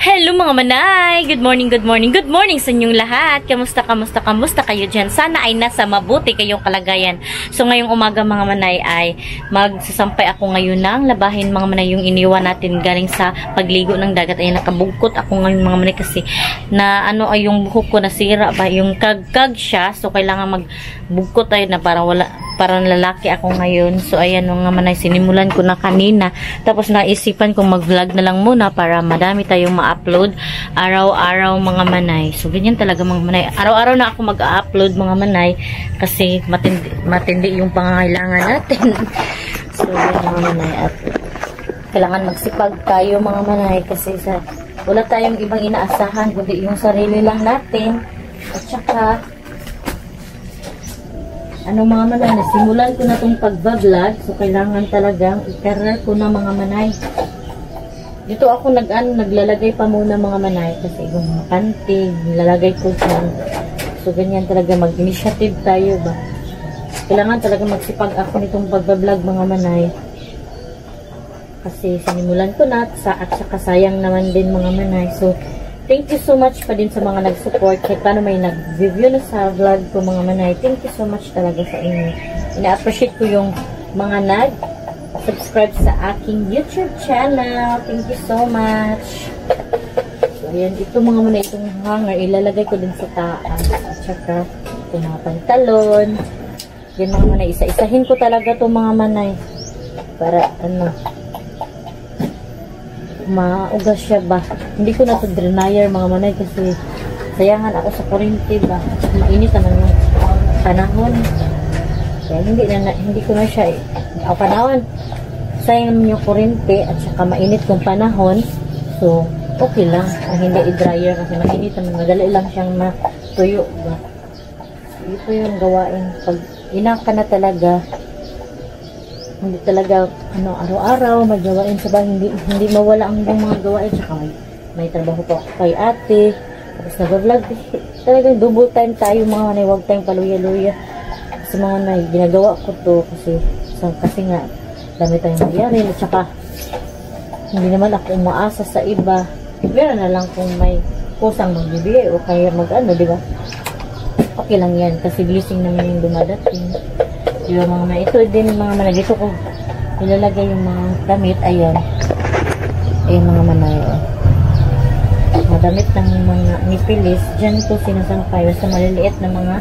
Hello mga manay! Good morning, good morning, good morning sa inyong lahat. Kamusta kayo dyan? Sana ay nasa mabuti kayong kalagayan. So ngayong umaga mga manay ay magsasampay ako ngayon ng labahin mga manay yung iniwan natin galing sa pagligo ng dagat. Ay nakabugkot ako ngayon mga manay kasi na ay yung buhok ko nasira ba, yung kagkag siya. So kailangan magbugkot tayo na parang lalaki ako ngayon. So ayan mga manay, sinimulan ko na kanina. Tapos naisipan kong mag-vlog na lang muna para madami tayong ma-upload araw-araw mga manay. So ganyan talaga mga manay. Araw-araw na ako mag-upload mga manay kasi matindi yung pangangailangan natin. So ganyan mga manay. At kailangan magsipag tayo mga manay kasi wala tayong ibang inaasahan kundi yung sarili lang natin. At saka mga manay, nasimulan ko na itong pagbablog. So kailangan talagang i-career ko na mga manay. Dito ako naglalagay pa muna mga manay kasi yung mga panty, nilalagay ko dyan. So, ganyan talaga mag-initiative tayo ba. Kailangan talaga magsipag ako nitong pagbablog mga manay. Kasi sinimulan ko na at saka sayang naman din mga manay. So, thank you so much pa din sa mga nag-support. Kahit paano may nag-review na sa vlog ko mga manay. Thank you so much talaga sa inyo. Ina-appreciate ko yung mga subscribe sa aking YouTube channel. Thank you so much. So, ayan. Ito mga manay, itong hanger, ilalagay ko din sa taas. At saka, itong mga pantalon. Yan mga manay, isa-isahin ko talaga itong mga manay. Para, maugas siya ba. Hindi ko na ito dryer mga manay kasi sayangan ako sa kuryente ba. Mainit naman yung panahon. Kaya hindi ko na siya panahon. Sayang naman yung kuryente at saka mainit yung panahon. So, okay lang. Ang hindi i-dryer kasi mainit naman. Madali lang siyang matuyo ba. Ito yung gawain. Pag inaka na talaga, hindi talaga araw-araw magawain sa bahay, hindi mawala ang mga gawain. Saka may trabaho pa kay ate, tapos nag-vlog talagang double time tayo mga manay, huwag tayong paluya-luya sa mga ginagawa ko to kasi nga dami tayong nagyari at saka hindi naman ako umaasa sa iba. Meron na lang kung may kusang magbibigay o kaya diba? Okay lang yan kasi blessing naman yung dumadating. Yung mga ito din mga manay, dito ko ilalagay yung mga damit. Ayan mga manay, mga damit ng mga nipilis dyan ko sinasampay sa maliliit na mga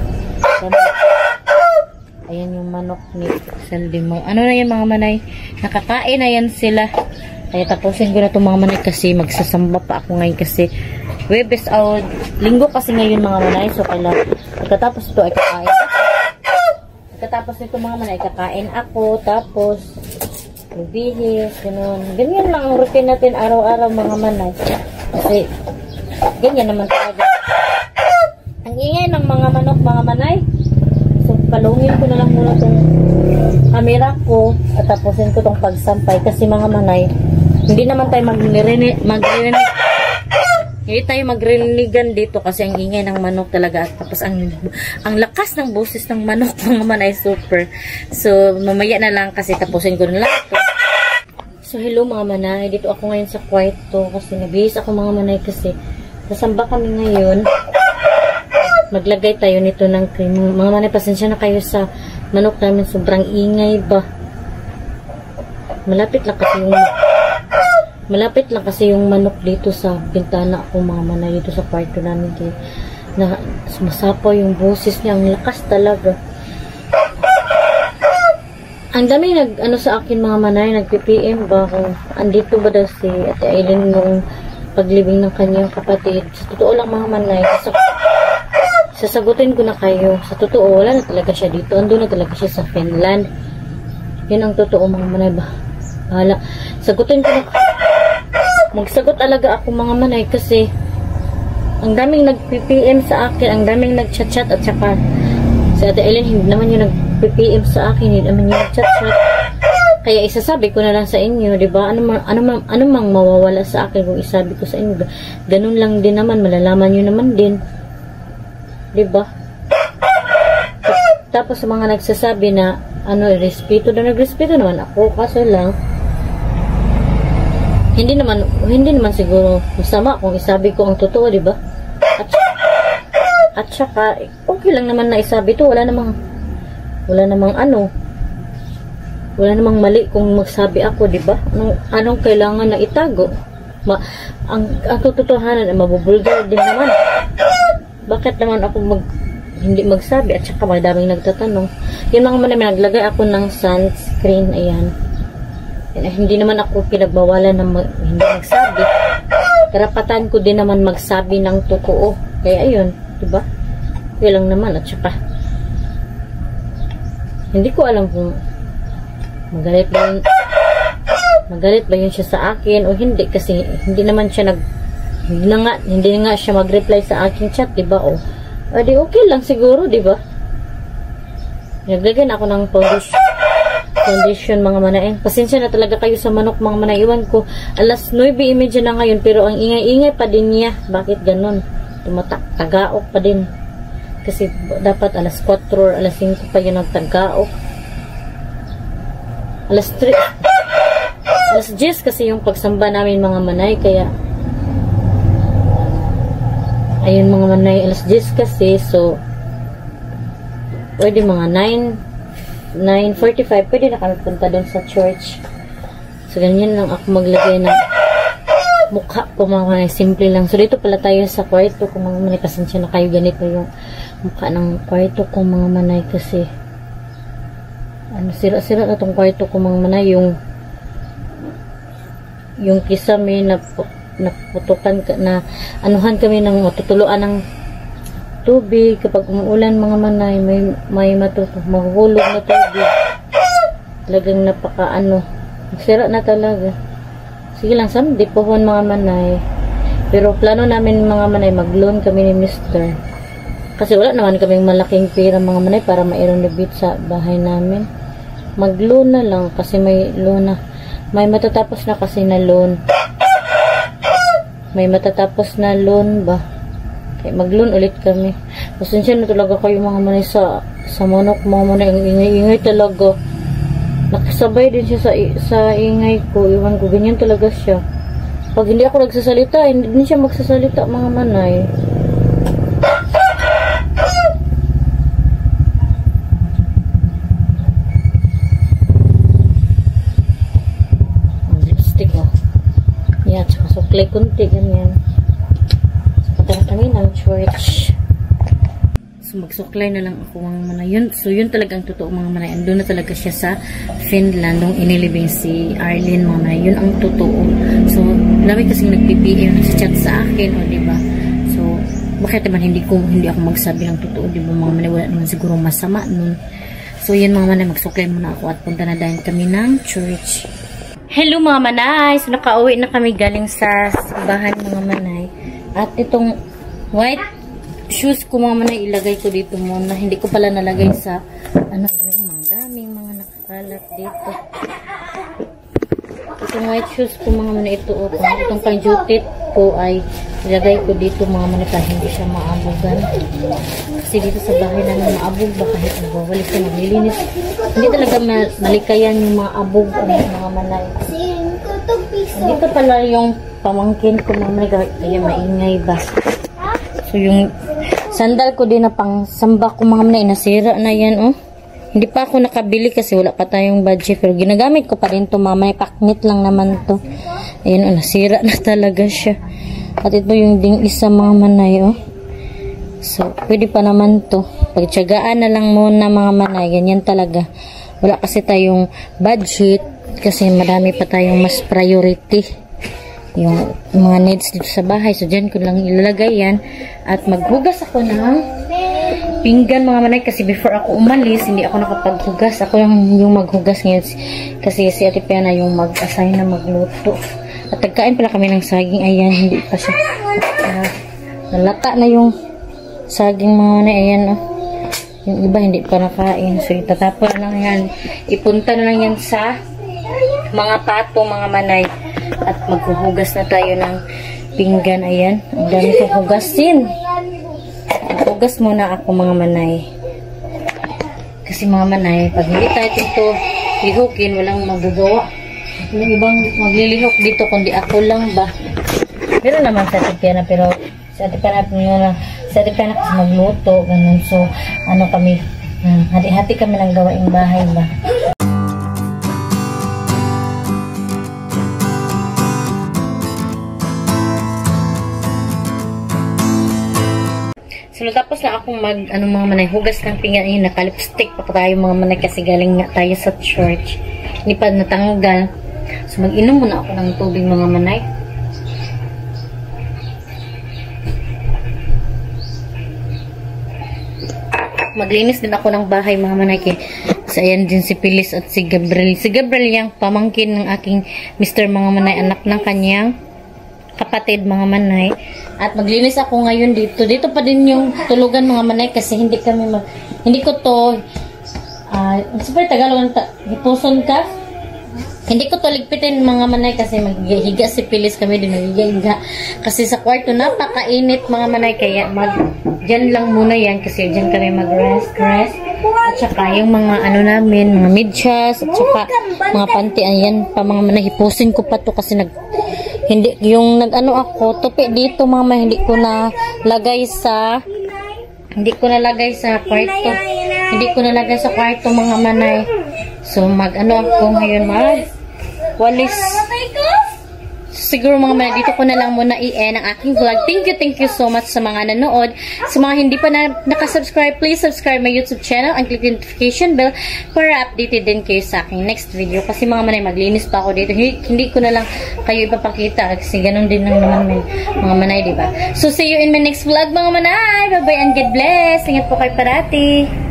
damit. Ayan yung manok ni Saldimo. Na yan mga manay, nakakain na yan sila. Kaya tapusin ko na itong mga manay kasi magsasamba pa ako ngayon kasi Webes out, linggo kasi ngayon mga manay. So kailangan pagkatapos ito ay kakain. Pagkatapos nito mga manay, kakain ako, tapos magbihis, ganyan lang ang routine natin araw-araw mga manay. Kasi ganyan naman talaga ang ingay ng mga manok mga manay. So palungin ko na lang muna itong camera ko at tapusin ko itong pagsampay kasi mga manay, hindi naman tayo hindi tayo magrinigan dito kasi ang ingay ng manok talaga at tapos ang lakas ng boses ng manok mga manay super. So mamaya na lang kasi tapusin ko na lang ito. So hello mga manay, dito ako ngayon sa kwarto kasi nabihis ako mga manay kasi nasamba kami ngayon. Maglagay tayo nito ng cream. Mga manay, pasensya na kayo sa manok namin, sobrang ingay ba. Malapit lang kasi yung manok dito sa bintana ko mga manay, dito sa kwarto namin. Kaya sumasapaw yung boses niya, ang lakas talaga. Ang dami sa akin mga manay, nag-PPM ba kung andito ba daw si Ate Aileen nung paglibing ng kanyang kapatid. Sa totoo lang mga manay, sasagutin ko na kayo. Sa totoo, wala na talaga siya dito. Ando na talaga siya sa Finland. Yan ang totoo mga manay ba. Bahala. Sagutin ko na. Magsagot talaga ako mga manay kasi ang daming nag-PPM sa akin, ang daming nag-chat-chat at saka si Ate Ellen hindi naman yung nag-PPM sa akin, hindi naman yung nag-chat-chat. Kaya isasabi ko na lang sa inyo, diba? Ano mang mawawala sa akin kung isabi ko sa inyo. Ganun lang din naman, malalaman nyo naman din. Diba? Tapos sa mga nagsasabi na respeto na nagrespeto naman ako, kaso lang hindi naman siguro masama kung isabi ko ang totoo, di ba? At saka, okay lang naman na isabi to. Wala namang mali kung magsabi ako, di ba? Anong kailangan na itago? Ang totohanan ay mabubulgar din naman. Bakit naman ako hindi magsabi? At saka madaming nagtatanong. Yung mga manay, naglagay ako ng sunscreen, ayan. Hindi naman ako pinagbawalan na hindi magsabi. Karapatan ko din naman magsabi ng totoo. Kaya ayun, diba? Kaya lang naman. At saka hindi ko alam kung magalit ba yun siya sa akin o hindi, kasi hindi naman siya hindi nga siya mag-reply sa aking chat, diba? O di okay lang siguro, diba? Naglagay na ako ng foundation mga manaing. Pasensya na talaga kayo sa manok mga manay. Iwan ko, alas 9:30 na ngayon, pero ang ingay-ingay pa din niya. Bakit ganun? Tagaok pa din. Kasi dapat alas 4 or alas 5 pa yun ang tagaok. Alas 10 kasi yung pagsamba namin mga manay. Kaya ayun mga manay, alas 10 kasi. So pwede mga 9:45 pwede na kami punta doon sa church. So ganyan lang ako maglagay ng mukha ko mga manay, simple lang. So dito pala tayo sa kwarto ko mga manay. Pasensya na kayo, ganito yung mukha ng kwarto ko mga manay, kasi sira-sira na tong kwarto ko mga manay. Yung kisame naputukan na anuhan kami ng matutuluan ng tubig kapag umuulan mga manay. May mahuhulog na tubig. Talagang sira na talaga. Sige lang, someday pohon mga manay. Pero plano namin mga manay, mag-loan kami ni Mr. Kasi wala naman kaming malaking pera mga manay para mayroong debit sa bahay namin. Mag-loan na lang kasi may loan na. May matatapos na kasi na loan. May matatapos na loan ba? Kaya mag-loan ulit kami. Pasensya na talaga kayo mga manay sa manok mga manay. Ang ingay-ingay talaga. Nakasabay din siya sa ingay ko. Iwan ko, ganyan talaga siya. Pag hindi ako nagsasalita, hindi din siya magsasalita mga manay. Lipstick oh. Yan, tsaka suklay kunti, ganyan. So, patara kami ng church. So, magsuklay na lang ako mga manay. So, yun talagang totoo mga manay. Andun na talaga siya sa Finland nung inilibing si Arlene mga manay. Yun ang totoo. So, marami kasing nag-PPM, nag-chat sa akin, o diba? So, bakit naman hindi ako magsabi ng totoo, diba mga manay? Wala naman siguro masama nun. So, yun mga manay, magsuklay muna ako at punta na dahil kami ng church. Hello mga manay! So, nakauwi na kami galing sa bahay mga manay. At itong white shoes ko mga manay, ilagay ko dito muna. Hindi ko pala nalagay sa yun ang daming mga nakakalat dito. Itong white shoes ko mga manay, itong pang-jutit ko ay ilagay ko dito mga manay para hindi siya maabugan. Kasi dito sa bahay namin maabog ba kahit nagbawalik ka naglilinis. Hindi talaga malikayan yung mga abog mga manay. Dito pala yung pamangkin ko mga manay, kaya maingay ba. So yung sandal ko din na pang samba ko mga manay, nasira na yan oh. Hindi pa ako nakabili kasi wala pa tayong budget, pero ginagamit ko pa rin to mga manay, paknit lang naman to. Ayan oh, nasira na talaga siya. At ito yung ding isa mga manay oh. So pwede pa naman to, pagtiyagaan na lang muna mga manay, ganyan talaga. Wala kasi tayong budget kasi marami pa tayong mas priority, yung mga needs dito sa bahay. So dyan ko lang ilalagay yan. At maghugas ako ng pinggan mga manay, kasi before ako umalis hindi ako nakapaghugas. Ako yung maghugas ngayon kasi si Ate Piana yung mag-assign na magluto. At nagkain pala kami ng saging. Ayan, hindi pa siya nalata na yung saging mga manay. Ayan oh. Yung iba hindi pa nakain. So itatapon na lang yan, ipunta na lang yan sa mga pato mga manay. At maghuhugas na tayo ng pinggan. Ayan, ang dami kong hugasin. Hugas muna ako mga manay, kasi mga manay, pag hindi tayo ito ihukin, walang magagawa. Yung ibang maglilihok dito kundi ako lang ba. Meron naman sa Ate Piana, pero sa Ate Piana kasi magluto, ganun. So, ano kami, hati-hati kami ng gawaing bahay ba. So, tapos na akong mga manay, hugas ng pinggan, yun, nakalipstick pa tayo mga manay kasi galing nga tayo sa church. Hindi pa natanggal. So, mag-inom muna ako ng tubig mga manay. Maglinis din ako ng bahay mga manay. Kasi ayan din si Pilis at si Gabriel. Si Gabriel yung pamangkin ng aking Mr. mga manay, anak ng kanyang kapatid mga manay. At maglinis ako ngayon dito. Dito pa din yung tulugan mga manay kasi hindi ko to super Tagalog hipuson ka. Hindi ko to ligpitin mga manay kasi maghiga si Pilis, kami din maghiga. Kasi sa kwarto napakainit mga manay, kaya dyan lang muna yan kasi dyan kami mag-rest. At saka yung mga namin, mga medyas, at saka mga panty, ayan pa mga manay, hipusin ko pa to kasi ako, tupi dito mama, hindi ko na lagay sa kwarto. Hindi ko nalagay sa kwarto mga manay. So ako ngayon walis. Siguro mga manay, dito ko na lang muna i-end ang aking vlog. Thank you so much sa mga nanood. Sa mga hindi pa nakasubscribe, please subscribe my YouTube channel and click the notification bell para updated din kayo sa aking next video. Kasi mga manay, maglinis pa ako dito. Hindi ko na lang kayo ipapakita kasi ganun din naman mga manay, diba? So see you in my next vlog mga manay. Bye bye and God bless. Ingat po kayo parati.